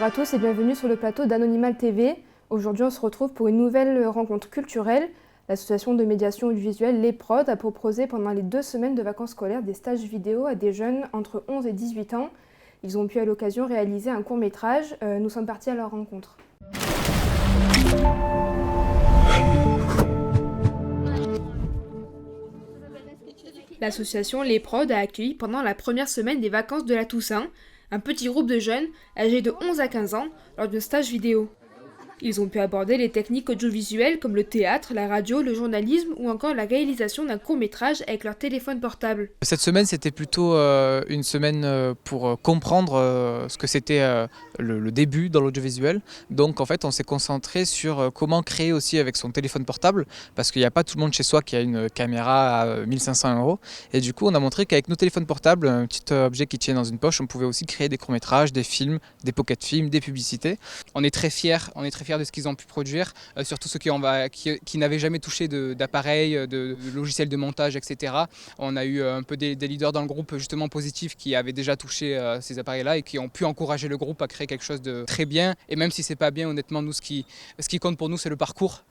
Bonjour à tous et bienvenue sur le plateau d'Anonymal TV. Aujourd'hui, on se retrouve pour une nouvelle rencontre culturelle. L'association de médiation audiovisuelle Les Prods a proposé pendant les 2 semaines de vacances scolaires des stages vidéo à des jeunes entre 11 et 18 ans. Ils ont pu à l'occasion réaliser un court-métrage. Nous sommes partis à leur rencontre. L'association Les Prods a accueilli pendant la première semaine des vacances de la Toussaint un petit groupe de jeunes âgés de 11 à 15 ans lors d'un stage vidéo. Ils ont pu aborder les techniques audiovisuelles comme le théâtre, la radio, le journalisme ou encore la réalisation d'un court-métrage avec leur téléphone portable. Cette semaine, c'était plutôt une semaine pour comprendre ce que c'était le début dans l'audiovisuel. Donc en fait, on s'est concentré sur comment créer aussi avec son téléphone portable, parce qu'il n'y a pas tout le monde chez soi qui a une caméra à 1500 €. Et du coup, on a montré qu'avec nos téléphones portables, un petit objet qui tient dans une poche, on pouvait aussi créer des courts-métrages, des films, des pocket films, des publicités. On est très fiers de ce qu'ils ont pu produire, surtout ceux qui n'avaient jamais touché d'appareil, de logiciels de montage, etc. On a eu un peu des leaders dans le groupe justement positifs qui avaient déjà touché ces appareils-là et qui ont pu encourager le groupe à créer quelque chose de très bien. Et même si c'est pas bien, honnêtement, nous, ce qui compte pour nous, c'est le parcours,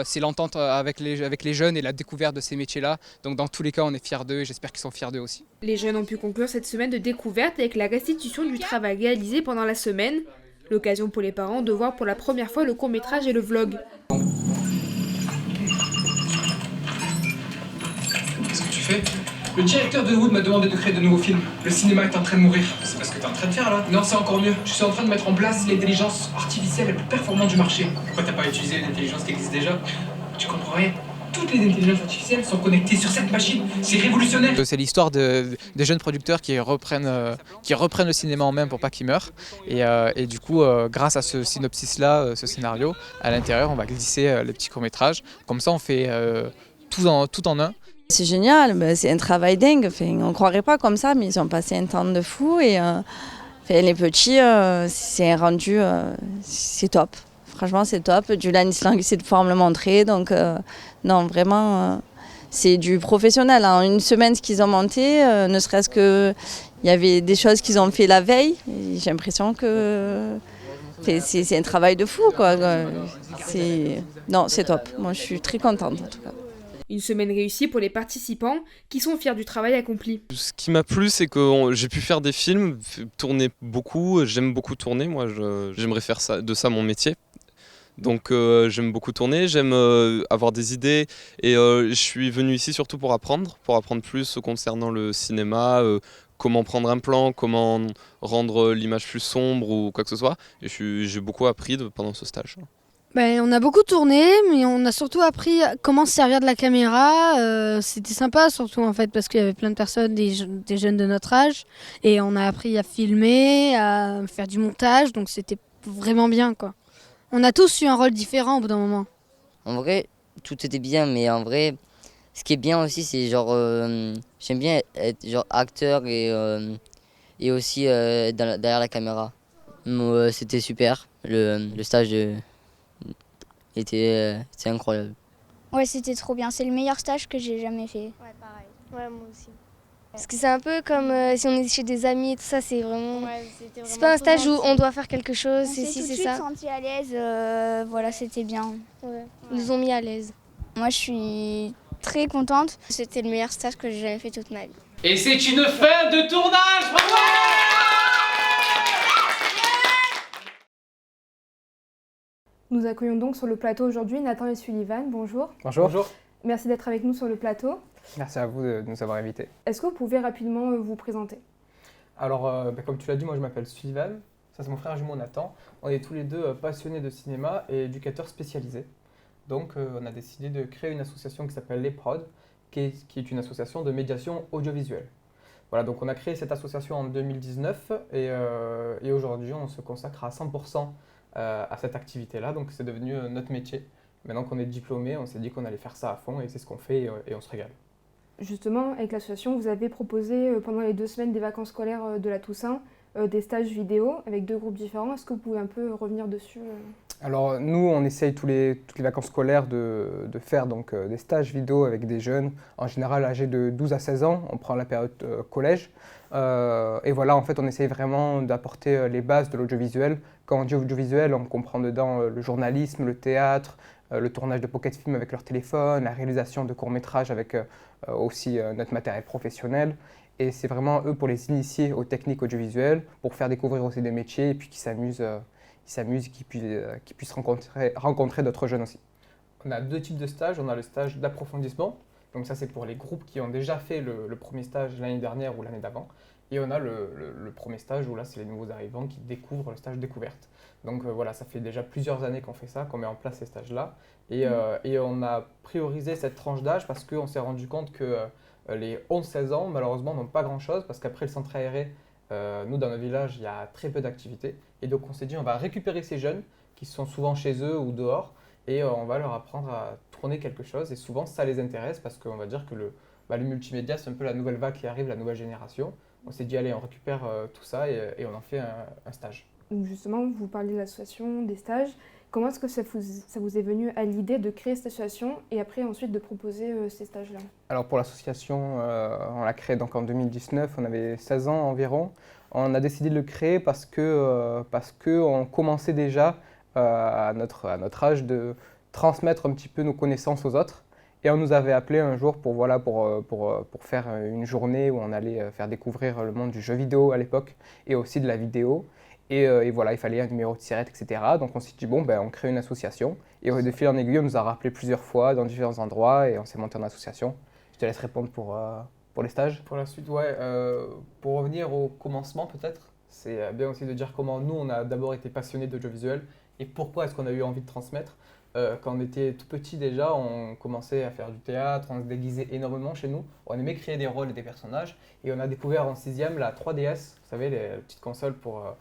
c'est l'entente avec les jeunes et la découverte de ces métiers-là. Donc dans tous les cas, on est fiers d'eux et j'espère qu'ils sont fiers d'eux aussi. Les jeunes ont pu conclure cette semaine de découverte avec la restitution du travail réalisé pendant la semaine. L'occasion pour les parents de voir pour la première fois le court-métrage et le vlog. Qu'est-ce que tu fais? Le directeur de Wood m'a demandé de créer de nouveaux films. Le cinéma est en train de mourir. C'est pas ce que t'es en train de faire là? Non, c'est encore mieux. Je suis en train de mettre en place l'intelligence artificielle la plus performante du marché. Pourquoi t'as pas utilisé une intelligence qui existe déjà? Tu comprends rien? Toutes les intelligences artificielles sont connectées sur cette machine. C'est révolutionnaire. C'est l'histoire des jeunes producteurs qui reprennent le cinéma en main pour pas qu'il meure. Et du coup, grâce à ce synopsis-là, ce scénario, à l'intérieur, on va glisser les petits courts-métrages. Comme ça, on fait tout en un. C'est génial, c'est un travail dingue. On ne croirait pas comme ça, mais ils ont passé un temps de fou. Et les petits, c'est un rendu, c'est top. Franchement, c'est top. Du Lanislang, c'est de pouvoir me le montrer. Donc, non, vraiment, c'est du professionnel. En une semaine, ce qu'ils ont monté, ne serait-ce que il y avait des choses qu'ils ont fait la veille. J'ai l'impression que c'est un travail de fou, quoi. Non, c'est top. Moi, je suis très contente, en tout cas. Une semaine réussie pour les participants qui sont fiers du travail accompli. Ce qui m'a plu, c'est que j'ai pu faire des films, tourner beaucoup. J'aime beaucoup tourner. Moi, j'aimerais faire de ça mon métier. Donc j'aime beaucoup tourner, j'aime avoir des idées et je suis venu ici surtout pour apprendre plus concernant le cinéma, comment prendre un plan, comment rendre l'image plus sombre ou quoi que ce soit. Et j'ai beaucoup appris pendant ce stage. On a beaucoup tourné, mais on a surtout appris comment se servir de la caméra. C'était sympa surtout en fait parce qu'il y avait plein de personnes, des jeunes de notre âge, et on a appris à filmer, à faire du montage, donc c'était vraiment bien, quoi. On a tous eu un rôle différent au bout d'un moment. En vrai, tout était bien, mais en vrai, ce qui est bien aussi, c'est genre, j'aime bien être genre acteur et aussi derrière la caméra. C'était super, le stage était incroyable. Ouais, c'était trop bien, c'est le meilleur stage que j'ai jamais fait. Ouais, pareil. Ouais, moi aussi. Parce que c'est un peu comme si on est chez des amis et tout ça, c'est vraiment... Ouais, c'est pas un stage où on doit faire quelque chose, c'est si, c'est ça. On s'est tout de suite senti à l'aise, voilà, c'était bien. Ouais. Ils nous ont mis à l'aise. Moi, je suis très contente. C'était le meilleur stage que j'ai jamais fait toute ma vie. Et c'est une fin de tournage. Bravo! Nous accueillons donc sur le plateau aujourd'hui Nathan et Sullivan. Bonjour. Bonjour. Bonjour. Merci d'être avec nous sur le plateau. Merci à vous de nous avoir invités. Est-ce que vous pouvez rapidement vous présenter? Alors, comme tu l'as dit, moi je m'appelle Sullivan. Ça, c'est mon frère jumeau Nathan. On est tous les deux passionnés de cinéma et éducateurs spécialisés. Donc, on a décidé de créer une association qui s'appelle Les Prods, qui est une association de médiation audiovisuelle. Voilà, donc on a créé cette association en 2019 et aujourd'hui, on se consacre à 100% à cette activité-là. Donc, c'est devenu notre métier. Maintenant qu'on est diplômé, on s'est dit qu'on allait faire ça à fond et c'est ce qu'on fait et on se régale. Justement, avec l'association, vous avez proposé pendant les 2 semaines des vacances scolaires de la Toussaint des stages vidéo avec 2 groupes différents. Est-ce que vous pouvez un peu revenir dessus? Alors nous, on essaye toutes les vacances scolaires de faire donc, des stages vidéo avec des jeunes, en général âgés de 12 à 16 ans. On prend la période collège. Et voilà, en fait, on essaye vraiment d'apporter les bases de l'audiovisuel, quand on dit audiovisuel, on comprend dedans le journalisme, le théâtre, le tournage de pocket film avec leur téléphone, la réalisation de courts-métrages avec aussi notre matériel professionnel. Et c'est vraiment eux pour les initier aux techniques audiovisuelles, pour faire découvrir aussi des métiers et puis qu'ils s'amusent, qu'ils puissent rencontrer d'autres jeunes aussi. On a 2 types de stages. On a le stage d'approfondissement. Donc ça, c'est pour les groupes qui ont déjà fait le premier stage l'année dernière ou l'année d'avant. Et on a le premier stage où là, c'est les nouveaux arrivants qui découvrent le stage découverte. Donc voilà, ça fait déjà plusieurs années qu'on fait ça, qu'on met en place ces stages-là. Et on a priorisé cette tranche d'âge parce qu'on s'est rendu compte que les 11-16 ans, malheureusement, n'ont pas grand-chose parce qu'après le centre aéré, nous, dans nos villages, il y a très peu d'activités. Et donc on s'est dit, on va récupérer ces jeunes qui sont souvent chez eux ou dehors et on va leur apprendre à tourner quelque chose. Et souvent, ça les intéresse parce qu'on va dire que le multimédia, c'est un peu la nouvelle vague qui arrive, la nouvelle génération. On s'est dit, allez, on récupère tout ça et on en fait un stage. Donc justement, vous parlez de l'association, des stages. Comment est-ce que ça vous est venu à l'idée de créer cette association et après ensuite de proposer ces stages-là? Alors pour l'association, on l'a créée donc en 2019, on avait 16 ans environ. On a décidé de le créer parce qu'on commençait déjà à notre âge de transmettre un petit peu nos connaissances aux autres. Et on nous avait appelé un jour pour faire une journée où on allait faire découvrir le monde du jeu vidéo à l'époque et aussi de la vidéo. Et voilà, il fallait un numéro de tirette, etc. Donc on s'est dit, bon, on crée une association. Et de fil en aiguille, on nous a rappelé plusieurs fois dans différents endroits et on s'est monté en association. Je te laisse répondre pour les stages. Pour la suite, ouais. Pour revenir au commencement peut-être, c'est bien aussi de dire comment nous, on a d'abord été passionnés d'audiovisuel et pourquoi est-ce qu'on a eu envie de transmettre. Quand on était tout petit déjà, on commençait à faire du théâtre, on se déguisait énormément chez nous. On aimait créer des rôles et des personnages. Et on a découvert en 6e la 3DS, vous savez, les petites consoles pour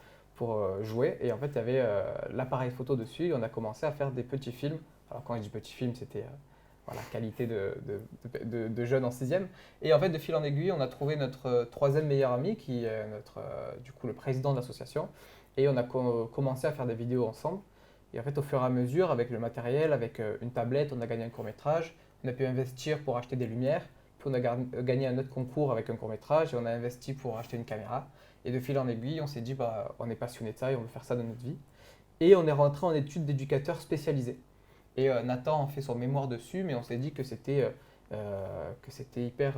jouer. Et en fait, il y avait l'appareil photo dessus et on a commencé à faire des petits films. Alors quand je dis petits films, c'était la qualité de jeunes en 6e. Et en fait, de fil en aiguille, on a trouvé notre 3e meilleur ami qui est du coup, le président de l'association. Et on a commencé à faire des vidéos ensemble. Et en fait, au fur et à mesure, avec le matériel, avec une tablette, on a gagné un court-métrage. On a pu investir pour acheter des lumières. Puis on a gagné un autre concours avec un court-métrage et on a investi pour acheter une caméra. Et de fil en aiguille, on s'est dit, on est passionné de ça et on veut faire ça dans notre vie. Et on est rentré en études d'éducateur spécialisé. Et Nathan a fait son mémoire dessus, mais on s'est dit que c'était hyper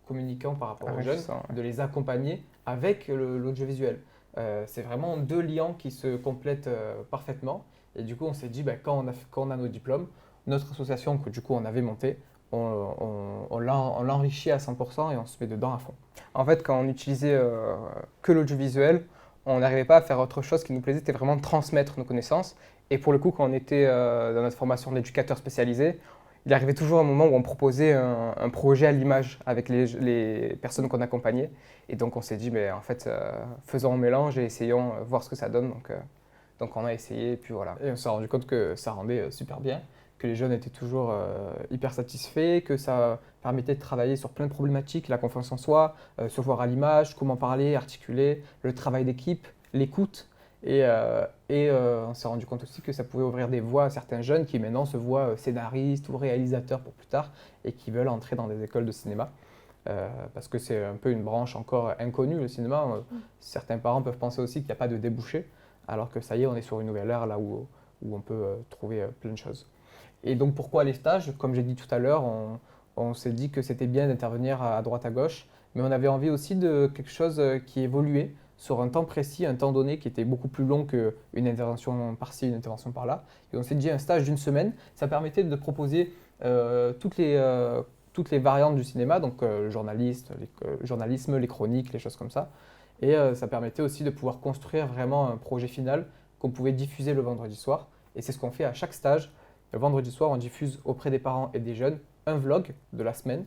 communicant par rapport aux jeunes, de les accompagner avec l'audiovisuel. C'est vraiment 2 liants qui se complètent parfaitement. Et du coup, on s'est dit, quand on a nos diplômes, notre association que du coup on avait montée, on l'enrichit à 100% et on se met dedans à fond. En fait, quand on utilisait que l'audiovisuel, on n'arrivait pas à faire autre chose qui nous plaisait, c'était vraiment de transmettre nos connaissances. Et pour le coup, quand on était dans notre formation d'éducateur spécialisé, il arrivait toujours un moment où on proposait un projet à l'image avec les personnes qu'on accompagnait. Et donc on s'est dit, en fait, faisons un mélange et essayons voir ce que ça donne. Donc on a essayé et puis voilà. Et on s'est rendu compte que ça rendait super bien, que les jeunes étaient toujours hyper satisfaits, que ça permettait de travailler sur plein de problématiques, la confiance en soi, se voir à l'image, comment parler, articuler, le travail d'équipe, l'écoute. Et on s'est rendu compte aussi que ça pouvait ouvrir des voies à certains jeunes qui maintenant se voient scénaristes ou réalisateurs pour plus tard et qui veulent entrer dans des écoles de cinéma. Parce que c'est un peu une branche encore inconnue, le cinéma. Certains parents peuvent penser aussi qu'il n'y a pas de débouché, alors que ça y est, on est sur une nouvelle ère là où on peut trouver plein de choses. Et donc pourquoi les stages? Comme j'ai dit tout à l'heure, on s'est dit que c'était bien d'intervenir à droite à gauche, mais on avait envie aussi de quelque chose qui évoluait sur un temps précis, un temps donné qui était beaucoup plus long qu'une intervention par-ci, une intervention par-là. Et on s'est dit un stage d'1 semaine, ça permettait de proposer toutes les variantes du cinéma, donc le journalisme, les chroniques, les choses comme ça. Et ça permettait aussi de pouvoir construire vraiment un projet final qu'on pouvait diffuser le vendredi soir. Et c'est ce qu'on fait à chaque stage. Le vendredi soir, on diffuse auprès des parents et des jeunes un vlog de la semaine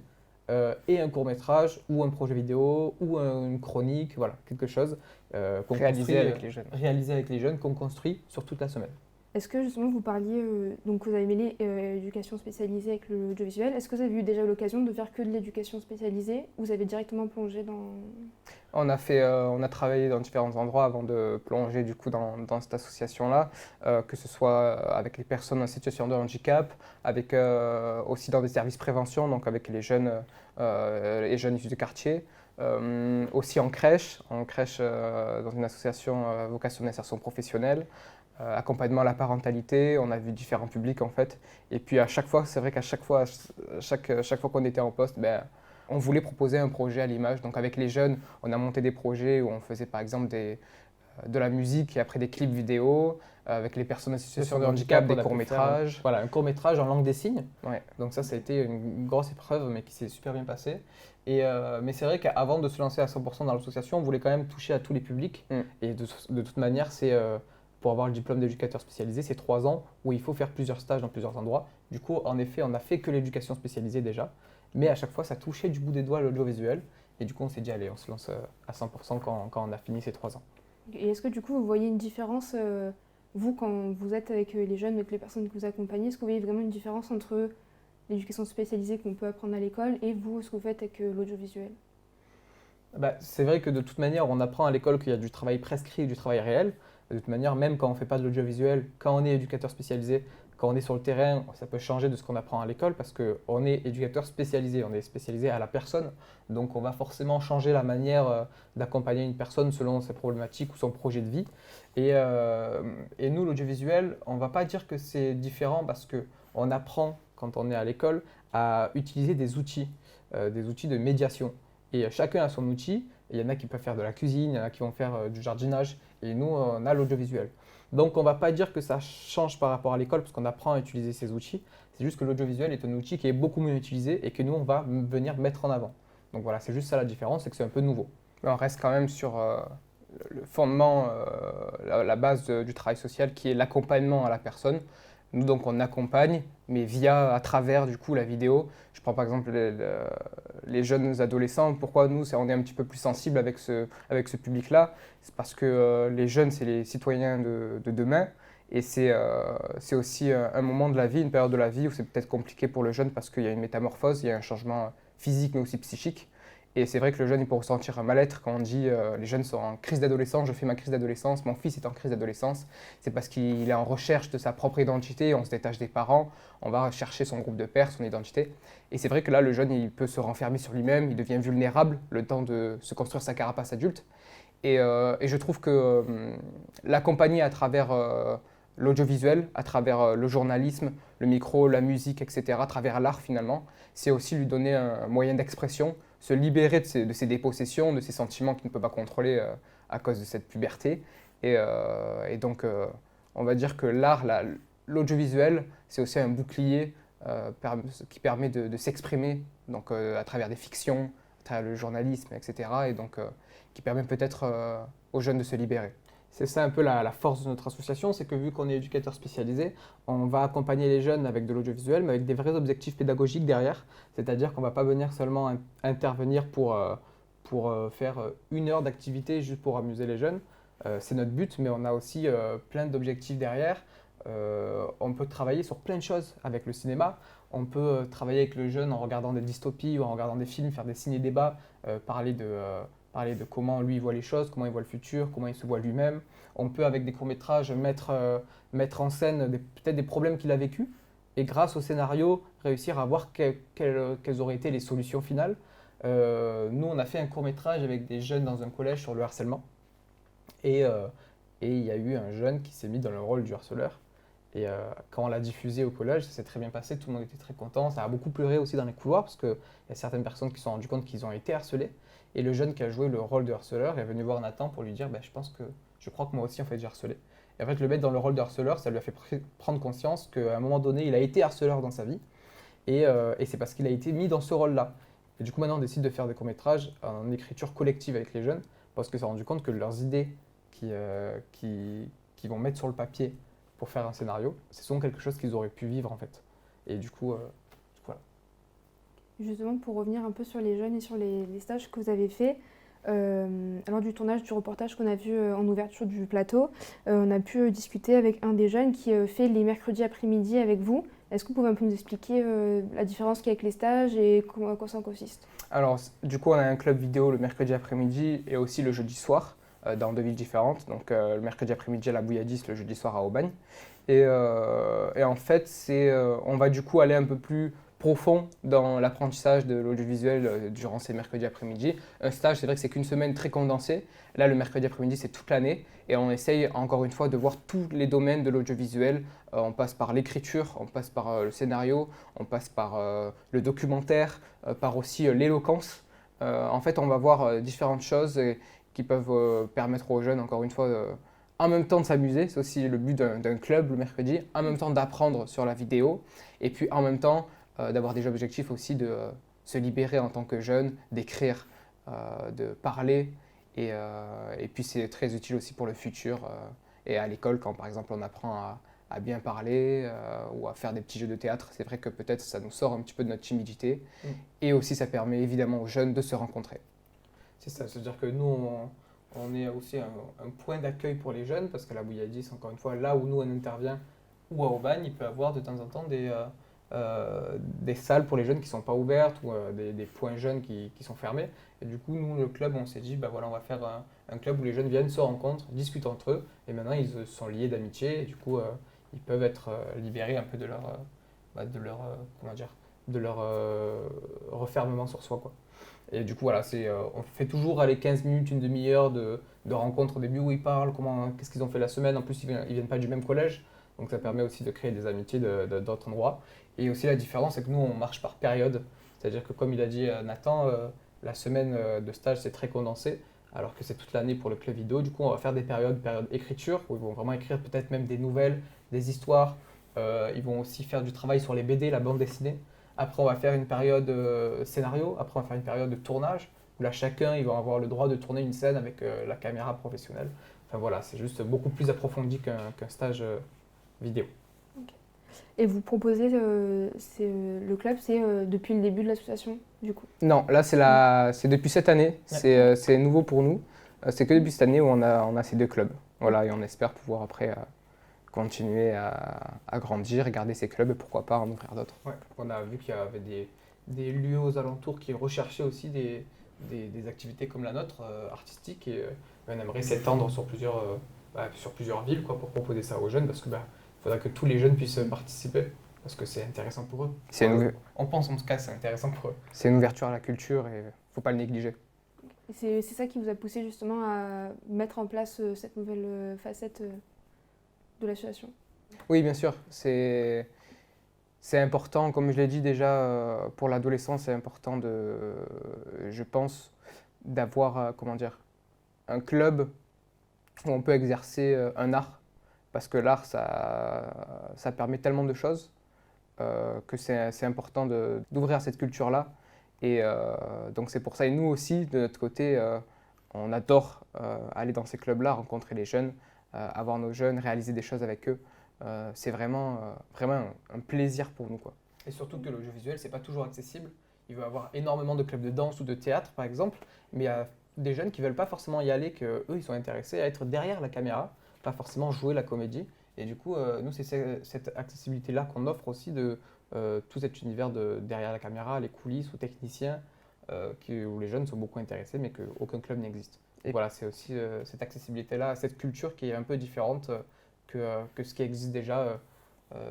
et un court-métrage ou un projet vidéo ou une chronique, voilà, quelque chose qu'on réalisé avec les jeunes, qu'on construit sur toute la semaine. Est-ce que justement vous parliez, donc vous avez mêlé éducation spécialisée avec l'audiovisuel, est-ce que vous avez eu déjà l'occasion de faire que de l'éducation spécialisée ou vous avez directement plongé dans... On a travaillé dans différents endroits avant de plonger du coup dans cette association-là, que ce soit avec les personnes en situation de handicap, avec aussi dans des services prévention, donc avec les jeunes issus du quartier, aussi en crèche dans une association vocation d'insertion professionnelle. Accompagnement à la parentalité, on a vu différents publics en fait. Et puis à chaque fois, c'est vrai qu'à chaque fois qu'on était en poste, on voulait proposer un projet à l'image. Donc avec les jeunes, on a monté des projets où on faisait par exemple de la musique et après des clips vidéo. Avec les personnes en situation de handicap, des courts-métrages. Voilà, un court-métrage en langue des signes. Ouais. Donc ça a été une grosse épreuve, mais qui s'est super bien passée. Mais c'est vrai qu'avant de se lancer à 100% dans l'association, on voulait quand même toucher à tous les publics. Et de toute manière, pour avoir le diplôme d'éducateur spécialisé, c'est 3 ans où il faut faire plusieurs stages dans plusieurs endroits. Du coup, en effet, on n'a fait que l'éducation spécialisée déjà. Mais à chaque fois, ça touchait du bout des doigts l'audiovisuel. Et du coup, on s'est dit, allez, on se lance à 100% quand on a fini ces 3 ans. Et est-ce que du coup, vous voyez une différence, vous, quand vous êtes avec les jeunes, avec les personnes que vous accompagnez, est-ce que vous voyez vraiment une différence entre l'éducation spécialisée qu'on peut apprendre à l'école et vous, ce que vous faites avec l'audiovisuel? C'est vrai que de toute manière, on apprend à l'école qu'il y a du travail prescrit et du travail réel. De toute manière, même quand on ne fait pas de l'audiovisuel, quand on est éducateur spécialisé, quand on est sur le terrain, ça peut changer de ce qu'on apprend à l'école parce qu'on est éducateur spécialisé, on est spécialisé à la personne. Donc on va forcément changer la manière d'accompagner une personne selon ses problématiques ou son projet de vie. Et nous, l'audiovisuel, on ne va pas dire que c'est différent parce qu'on apprend, quand on est à l'école, à utiliser des outils de médiation. Et chacun a son outil. Il y en a qui peuvent faire de la cuisine, il y en a qui vont faire du jardinage. Et nous, on a l'audiovisuel. Donc on ne va pas dire que ça change par rapport à l'école parce qu'on apprend à utiliser ces outils. C'est juste que l'audiovisuel est un outil qui est beaucoup mieux utilisé et que nous, on va venir mettre en avant. Donc voilà, c'est juste ça la différence, c'est que c'est un peu nouveau. Mais on reste quand même sur le fondement, la base du travail social qui est l'accompagnement à la personne. Nous, donc, on accompagne, mais à travers du coup la vidéo. Je prends par exemple les jeunes adolescents. Pourquoi nous, on est un petit peu plus sensible avec ce public-là? C'est parce que les jeunes, c'est les citoyens de demain. Et c'est aussi un moment de la vie, une période de la vie où c'est peut-être compliqué pour le jeune parce qu'il y a une métamorphose, il y a un changement physique mais aussi psychique. Et c'est vrai que le jeune, il peut ressentir un mal-être quand on dit les jeunes sont en crise d'adolescence, je fais ma crise d'adolescence, mon fils est en crise d'adolescence. C'est parce qu'il est en recherche de sa propre identité, on se détache des parents, on va chercher son groupe de pairs, son identité. Et c'est vrai que là, le jeune, il peut se renfermer sur lui-même, il devient vulnérable le temps de se construire sa carapace adulte. Et je trouve que l'accompagner à travers l'audiovisuel, à travers le journalisme, le micro, la musique, etc., à travers l'art finalement, c'est aussi lui donner un moyen d'expression, se libérer de ses dépossessions, de ses sentiments qu'il ne peut pas contrôler à cause de cette puberté. Et donc, on va dire que l'art, l'audiovisuel, c'est aussi un bouclier qui permet de s'exprimer donc, à travers des fictions, à travers le journalisme, etc. Et donc, qui permet peut-être aux jeunes de se libérer. C'est ça un peu la force de notre association, c'est que vu qu'on est éducateur spécialisé, on va accompagner les jeunes avec de l'audiovisuel, mais avec des vrais objectifs pédagogiques derrière. C'est-à-dire qu'on ne va pas venir seulement intervenir pour faire 1 heure d'activité juste pour amuser les jeunes. C'est notre but, mais on a aussi plein d'objectifs derrière. On peut travailler sur plein de choses avec le cinéma. On peut travailler avec le jeune en regardant des dystopies ou en regardant des films, faire des ciné-débats, parler de comment lui voit les choses, comment il voit le futur, comment il se voit lui-même. On peut, avec des courts-métrages, mettre en scène peut-être des problèmes qu'il a vécus et grâce au scénario, réussir à voir quelles auraient été les solutions finales. Nous, on a fait un court-métrage avec des jeunes dans un collège sur le harcèlement. Et il y a eu un jeune qui s'est mis dans le rôle du harceleur. Et quand on l'a diffusé au collège, ça s'est très bien passé, tout le monde était très content. Ça a beaucoup pleuré aussi dans les couloirs parce qu'il y a certaines personnes qui se sont rendues compte qu'ils ont été harcelés. Et le jeune qui a joué le rôle de harceleur est venu voir Nathan pour lui dire je crois que moi aussi en fait j'ai harcelé. Et en fait le mettre dans le rôle de harceleur, ça lui a fait prendre conscience qu'à un moment donné il a été harceleur dans sa vie et c'est parce qu'il a été mis dans ce rôle-là. Et du coup maintenant on décide de faire des courts-métrages en écriture collective avec les jeunes parce que ça s'est rendu compte que leurs idées qui vont mettre sur le papier pour faire un scénario, c'est souvent quelque chose qu'ils auraient pu vivre en fait. Et du coup voilà. Justement, pour revenir un peu sur les jeunes et sur les stages que vous avez faits, Lors du tournage du reportage qu'on a vu en ouverture du plateau, on a pu discuter avec un des jeunes qui fait les mercredis après-midi avec vous. Est-ce que vous pouvez un peu nous expliquer la différence qu'il y a avec les stages et à quoi ça consiste? Alors, du coup, on a un club vidéo le mercredi après-midi et aussi le jeudi soir dans 2 villes différentes. Donc, le mercredi après-midi à la Bouilladis, le jeudi soir à Aubagne. Et en fait, on va du coup aller un peu plus profond dans l'apprentissage de l'audiovisuel durant ces mercredis après-midi. Un stage, c'est vrai que c'est qu'une semaine très condensée. Là, le mercredi après-midi, c'est toute l'année. Et on essaye, encore une fois, de voir tous les domaines de l'audiovisuel. On passe par l'écriture, on passe par le scénario, on passe par le documentaire, par aussi l'éloquence. En fait, on va voir différentes choses qui peuvent permettre aux jeunes, encore une fois, en même temps de s'amuser. C'est aussi le but d'un club le mercredi. En même temps d'apprendre sur la vidéo. Et puis en même temps, d'avoir des objectifs aussi de se libérer en tant que jeune, d'écrire, de parler. Et puis c'est très utile aussi pour le futur et à l'école quand par exemple on apprend à bien parler ou à faire des petits jeux de théâtre. C'est vrai que peut-être ça nous sort un petit peu de notre timidité et aussi ça permet évidemment aux jeunes de se rencontrer. C'est ça, c'est-à-dire que nous on est aussi un point d'accueil pour les jeunes parce que la Bouilladis, encore une fois, là où nous on intervient ou à Aubagne, il peut y avoir de temps en temps des salles pour les jeunes qui ne sont pas ouvertes ou des points jeunes qui sont fermés. Et du coup, nous, le club, on s'est dit, bah voilà, on va faire un club où les jeunes viennent, se rencontrent, discutent entre eux. Et maintenant, ils sont liés d'amitié et du coup, ils peuvent être libérés un peu de leur refermement sur soi, quoi. Et du coup, voilà, on fait toujours aller 15 minutes, une demi-heure de rencontre au début où ils parlent, qu'est-ce qu'ils ont fait la semaine. En plus, ils viennent pas du même collège. Donc ça permet aussi de créer des amitiés d'autres endroits. Et aussi la différence, c'est que nous, on marche par période. C'est-à-dire que comme il a dit Nathan, la semaine de stage, c'est très condensé, alors que c'est toute l'année pour le club vidéo. Du coup, on va faire des périodes écriture, où ils vont vraiment écrire peut-être même des nouvelles, des histoires. Ils vont aussi faire du travail sur les BD, la bande dessinée. Après, on va faire une période scénario. Après, on va faire une période de tournage, où là, chacun, ils vont avoir le droit de tourner une scène avec la caméra professionnelle. Enfin voilà, c'est juste beaucoup plus approfondi qu'un stage vidéo. Okay. Et vous proposez le club, c'est depuis le début de l'association, du coup? Non, là c'est depuis cette année, c'est nouveau pour nous. C'est que depuis cette année où on a ces 2 clubs. Voilà, et on espère pouvoir après continuer à grandir, garder ces clubs et pourquoi pas en ouvrir d'autres. Ouais, on a vu qu'il y avait des lieux aux alentours qui recherchaient aussi des activités comme la nôtre, artistiques, et on aimerait s'étendre sur plusieurs villes quoi, pour proposer ça aux jeunes parce que il faudra que tous les jeunes puissent participer parce que c'est intéressant pour eux. On pense en tout cas que c'est intéressant pour eux. C'est une ouverture à la culture et il ne faut pas le négliger. C'est ça qui vous a poussé justement à mettre en place cette nouvelle facette de l'association? Oui, bien sûr. C'est important, comme je l'ai dit déjà, pour l'adolescence, c'est important je pense, d'avoir un club où on peut exercer un art. Parce que l'art, ça permet tellement de choses que c'est important d'ouvrir cette culture-là. Et donc c'est pour ça. Et nous aussi, de notre côté, on adore aller dans ces clubs-là, rencontrer les jeunes, avoir nos jeunes, réaliser des choses avec eux. C'est vraiment un plaisir pour nous, quoi. Et surtout que l'audiovisuel, c'est pas toujours accessible. Il va y avoir énormément de clubs de danse ou de théâtre, par exemple, mais il y a des jeunes qui ne veulent pas forcément y aller, qu'eux, ils sont intéressés à être derrière la caméra, pas forcément jouer la comédie. Et du coup, nous, c'est cette accessibilité-là qu'on offre aussi de tout cet univers de derrière la caméra, les coulisses ou techniciens, où les jeunes sont beaucoup intéressés, mais qu'aucun club n'existe. Et voilà, c'est aussi cette accessibilité-là, cette culture qui est un peu différente que ce qui existe déjà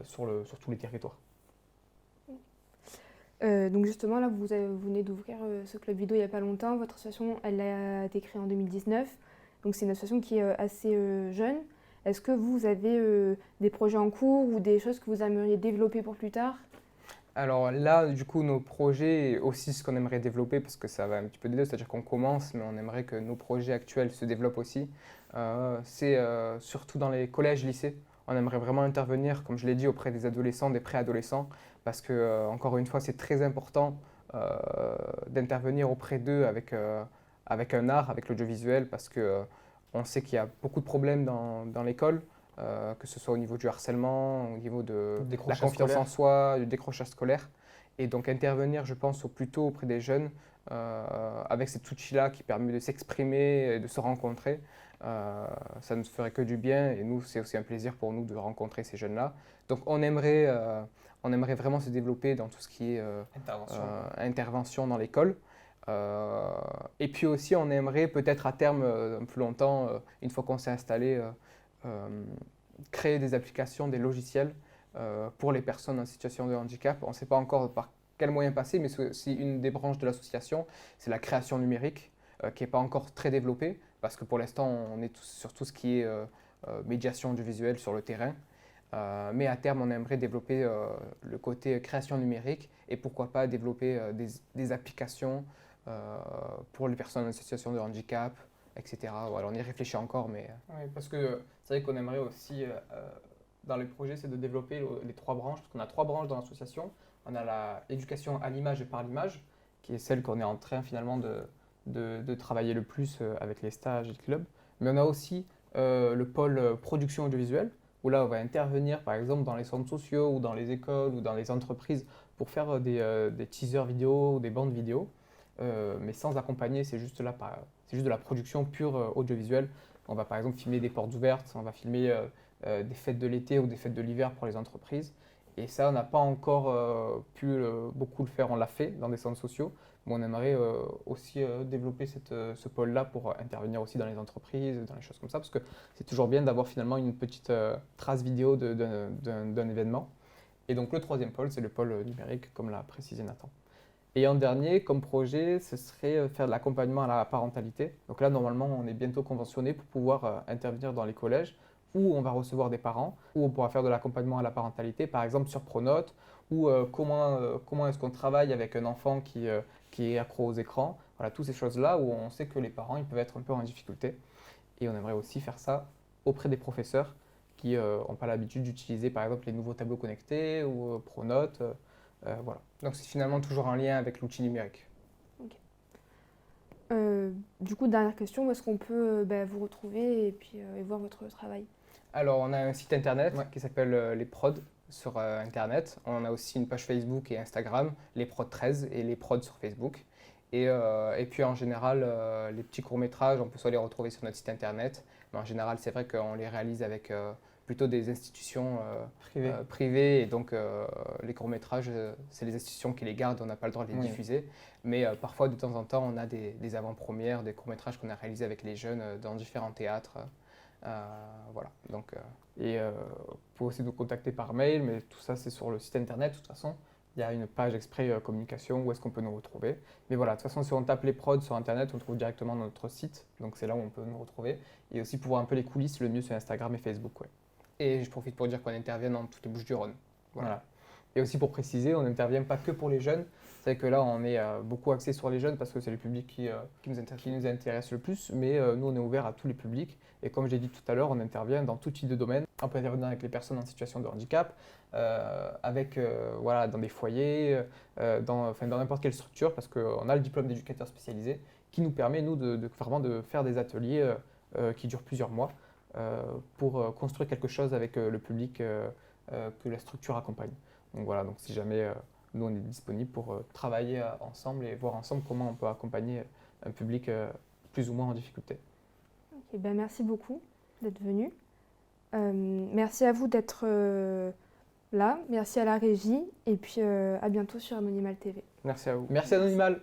sur tous les territoires. Donc justement, là, vous venez d'ouvrir ce club vidéo il n'y a pas longtemps. Votre association, elle a été créée en 2019. Donc c'est une association qui est assez jeune. Est-ce que vous avez des projets en cours ou des choses que vous aimeriez développer pour plus tard? Alors là, du coup, nos projets, et aussi ce qu'on aimerait développer, parce que ça va un petit peu des deux, c'est-à-dire qu'on commence, mais on aimerait que nos projets actuels se développent aussi, c'est surtout dans les collèges, lycées. On aimerait vraiment intervenir, comme je l'ai dit, auprès des adolescents, des préadolescents, parce que, encore une fois, c'est très important d'intervenir auprès d'eux avec un art, avec l'audiovisuel, parce qu'on sait qu'il y a beaucoup de problèmes dans l'école, que ce soit au niveau du harcèlement, au niveau de la confiance en soi, du décrochage scolaire. Et donc intervenir, je pense, plutôt auprès des jeunes avec cet outil-là qui permet de s'exprimer et de se rencontrer. Ça ne ferait que du bien et nous, c'est aussi un plaisir pour nous de rencontrer ces jeunes-là. Donc on aimerait vraiment se développer dans tout ce qui est intervention dans l'école. Et puis aussi, on aimerait peut-être à terme, plus longtemps, une fois qu'on s'est installé, créer des applications, des logiciels pour les personnes en situation de handicap. On ne sait pas encore par quel moyen passer, mais c'est aussi une des branches de l'association, c'est la création numérique, qui n'est pas encore très développée, parce que pour l'instant, on est sur tout ce qui est médiation du visuel sur le terrain. Mais à terme, on aimerait développer le côté création numérique et pourquoi pas développer des applications pour les personnes en situation de handicap, etc. Voilà, on y réfléchit encore, mais... Oui, parce que c'est vrai qu'on aimerait aussi, dans les projets, c'est de développer les 3 branches, parce qu'on a 3 branches dans l'association. On a l'éducation à l'image et par l'image, qui est celle qu'on est en train finalement de travailler le plus avec les stages et le club. Mais on a aussi le pôle production audiovisuelle, où là on va intervenir par exemple dans les centres sociaux ou dans les écoles ou dans les entreprises pour faire des teasers vidéo ou des bandes vidéo, mais sans accompagner, c'est juste de la production pure audiovisuelle. On va par exemple filmer des portes ouvertes, on va filmer des fêtes de l'été ou des fêtes de l'hiver pour les entreprises. Et ça, on n'a pas encore pu beaucoup le faire, on l'a fait dans des centres sociaux, mais on aimerait aussi développer ce pôle-là pour intervenir aussi dans les entreprises, dans les choses comme ça, parce que c'est toujours bien d'avoir finalement une petite trace vidéo d'un événement. Et donc le 3e pôle, c'est le pôle numérique, comme l'a précisé Nathan. Et en dernier, comme projet, ce serait faire de l'accompagnement à la parentalité. Donc là, normalement, on est bientôt conventionné pour pouvoir intervenir dans les collèges, où on va recevoir des parents, où on pourra faire de l'accompagnement à la parentalité, par exemple sur Pronote, ou comment est-ce qu'on travaille avec un enfant qui est accro aux écrans. Voilà, toutes ces choses-là où on sait que les parents ils peuvent être un peu en difficulté. Et on aimerait aussi faire ça auprès des professeurs qui n'ont pas l'habitude d'utiliser par exemple les nouveaux tableaux connectés ou Pronote. Voilà. Donc c'est finalement toujours en lien avec l'outil numérique. Okay. Du coup, dernière question, où est-ce qu'on peut vous retrouver et voir votre travail? Alors, on a un site internet qui s'appelle Les Prods sur internet. On a aussi une page Facebook et Instagram, Les Prods 13 et Les Prods sur Facebook. Et puis en général, les petits courts-métrages, on peut soit les retrouver sur notre site internet, mais en général, c'est vrai qu'on les réalise avec plutôt des institutions privées. Et donc, les courts-métrages, c'est les institutions qui les gardent, on n'a pas le droit de les diffuser. Mais parfois, de temps en temps, on a des avant-premières, des courts-métrages qu'on a réalisés avec les jeunes dans différents théâtres. Voilà. Donc, vous pouvez aussi nous contacter par mail, mais tout ça, c'est sur le site internet, de toute façon. Il y a une page exprès communication où est-ce qu'on peut nous retrouver. Mais voilà, de toute façon, si on tape les prods sur Internet, on trouve directement notre site. Donc c'est là où on peut nous retrouver. Et aussi pour voir un peu les coulisses, le mieux c'est Instagram et Facebook. Ouais. Et je profite pour dire qu'on intervient dans toutes les Bouches-du-Rhône. Voilà. Et aussi pour préciser, on n'intervient pas que pour les jeunes. C'est vrai que là, on est beaucoup axé sur les jeunes parce que c'est le public qui nous intéresse le plus. Mais nous, on est ouvert à tous les publics. Et comme j'ai dit tout à l'heure, on intervient dans tout type de domaine. On peut intervenir avec les personnes en situation de handicap, dans des foyers, dans n'importe quelle structure, parce qu'on a le diplôme d'éducateur spécialisé qui nous permet, nous, vraiment de faire des ateliers qui durent plusieurs mois pour construire quelque chose avec le public que la structure accompagne. Donc voilà, donc si jamais nous on est disponible pour travailler ensemble et voir ensemble comment on peut accompagner un public plus ou moins en difficulté. Okay, merci beaucoup d'être venu. Merci à vous d'être là, merci à la régie et puis à bientôt sur Anonymal TV. Merci à vous. Merci Anonymal.